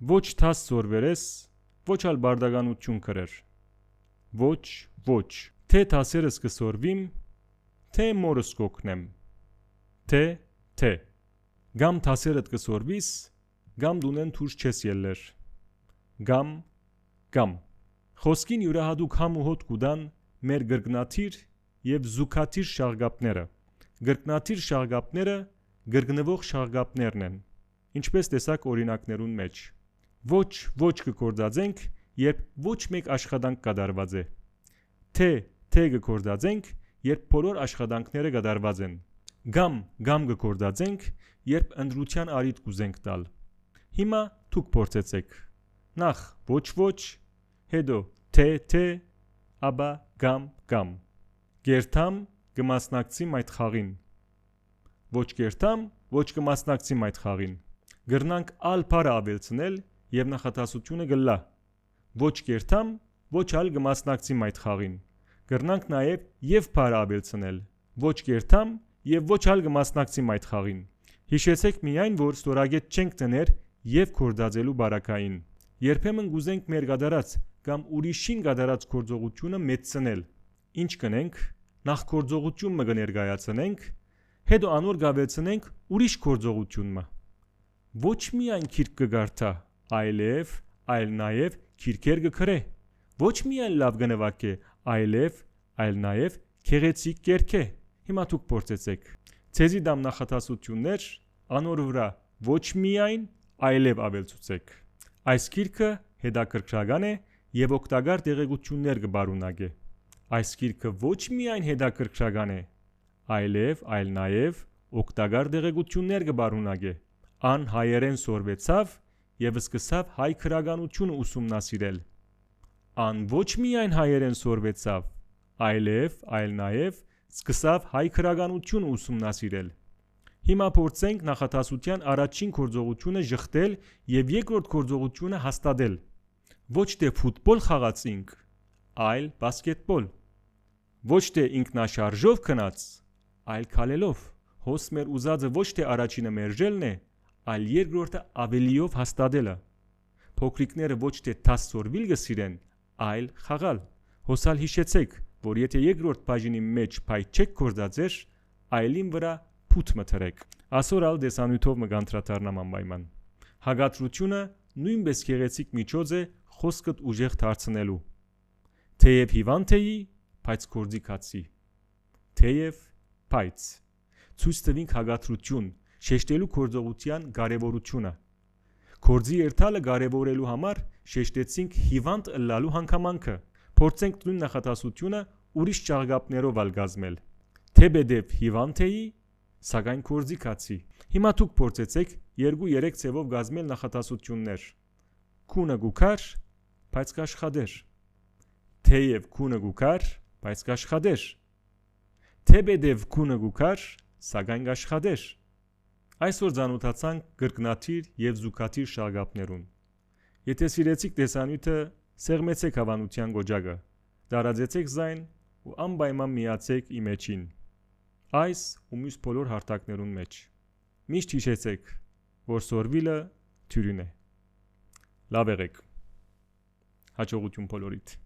Ոչ թաս սորվերես, ոչ ալ բարդականություն կրեր։ Ոչ, ոչ, թե թասերս կսորվիմ, թե մորս կօգնեմ։ Թե, գամ թասերդ կսորվիս, գամ դունեն թուրս չես ելլեր։ Գամ, խոսքին յուրահատուկ համ ու հոտ կուդան մեր գրգնաթիր և զուգաթիր շաղգապները։ Գրգնաթիր շաղգապները գրգնվող շաղգապներն են, ինչպես տեսակ օրինակներուն մեջ։ Ոչ կկործածենք, երբ ոչ մեկ աշխատանք կատարված է։ Թե կկործածենք, երբ բոլոր աշխատանքները կատարված են։ Գամ կկործածենք, երբ ընտրության առիթ կուզենք տալ։ Հիմա դուք փորձեցեք։ Նախ ոչ, հետո թե, ապա գամ։ Գերթամ կմասնակցիմ այդ խաղին։ Ոչ գերթամ, ոչ կմասնակցիմ այդ խաղին։ Գրնանք ալ բառը ավելցնել և նախատասությունը գլա։ Ոչ գերթամ, ոչ ալ կմասնակցիմ այդ խաղին։ Գրնանք նաև և բառը ավելցնել։ Ոչ գերթամ և ոչ ալ կմասնակցիմ այդ խաղին։ Հիշեցեք միայն, որ ստորագետ չենք դներ և գործածելու բարակային։ Երբեմն կուզենք մեր կատարած կամ ուրիշին կատարած գործողությունը մեծցնել։ Ինչ կնենք, նախ գործողությունը կներկայացնենք, հետո անոր կավելցնենք ուրիշ գործողությունը։ Ոչ միայն գիրք կկարդա, այլ նաև գիրքեր կգրե։ Ոչ միայն լավ կնվագե, այլ նաև գեղեցիկ կերգե։ Հիմա դուք փորձեցեք։ Ձեզի դամ նախատասություններ անոր վրա ոչ միայն, այլև ավելցուցեք։ Այս գիրքը հետաքրքրական է և օգտակար տեղեկություններ կբարունակե։ Այս գիրքը ոչ միայն հետաքրքրական է, այլ նաև օգտակար տեղեկություններ կբարունակե։ Ան հայերեն սորվեցավ և սկսավ հայ գրականությունը ուսումնասիրել։ Ան ոչ միայն հայերեն սորվեցավ, այլ նաև սկսավ հայ գրականությունը ուսումնասիրել։ Հիմա փորձենք նախատասության առաջին գործողությունը ժխտել և երկրորդ գործողությունը հաստատել։ Ոչ թե ֆուտբոլ խաղացինք, այլ բասկետբոլ։ Ոչ թե ինքնաշարժով գնաց, այլ քալելով։ Հոս մեր ուզածը ոչ թե առաջինը մերժելն է, այլ երկրորդը ավելիով հաստատելը։ Փոքրիկները ոչ թե թաս սորվիլ կսիրեն, այլ խաղալ։ Հոսալ հիշեցեք, որ եթե երկրորդ բաժինի մեջ փայտ չեք գործածեր, այլին վրա փութ մթրեք։ Այսօր ալ դեսանյութով մգանտրատարնամ անպայման։ Հագադրությունը նույնպես գեղեցիկ միջոց է խոսքդ ուժեղ դարձնելու։ Թեև հիվանդ էի, բայց գործի կացի։ Թեև բայց ցույց տվինք հագադրություն, շեշտելու գործողության կարևորությունը։ Գործի երթալը կարևորելու համար շեշտեցինք հիվանդ ըլլալու հանգամանքը։ Փորձենք նույն նախատասությունը ուրիշ ճաղգապներով ալ կազմել։ Թեպետև հիվանդ էի, սակայն գործի կացի։ Հիմա դուք փորձեցեք 2-3 ձևով կազմել նախատասություններ։ Քունը գուքար, բայց կաշխատեր։ Թեև քունը գուքար, բայց կաշխատեր։ Թեպետև քունը գուքար, սակայն կաշխատեր։ Այսօր ծանոթացանք կրկնաթիր և զուգաթիր շաղգապներուն։ Եթե սիրեցիք տեսանյութը, սեղմեցեք հավանության գոճակը, տարածեցեք զայն ու անպայման միացեք իմ էջին։ Այս ու մյուս բոլոր հարթակներուն մեջ։ Միշտ հիշեցեք, որ սորվիլը թյուրին է։ Լավ եղեք։ Հաջողություն բոլորիդ։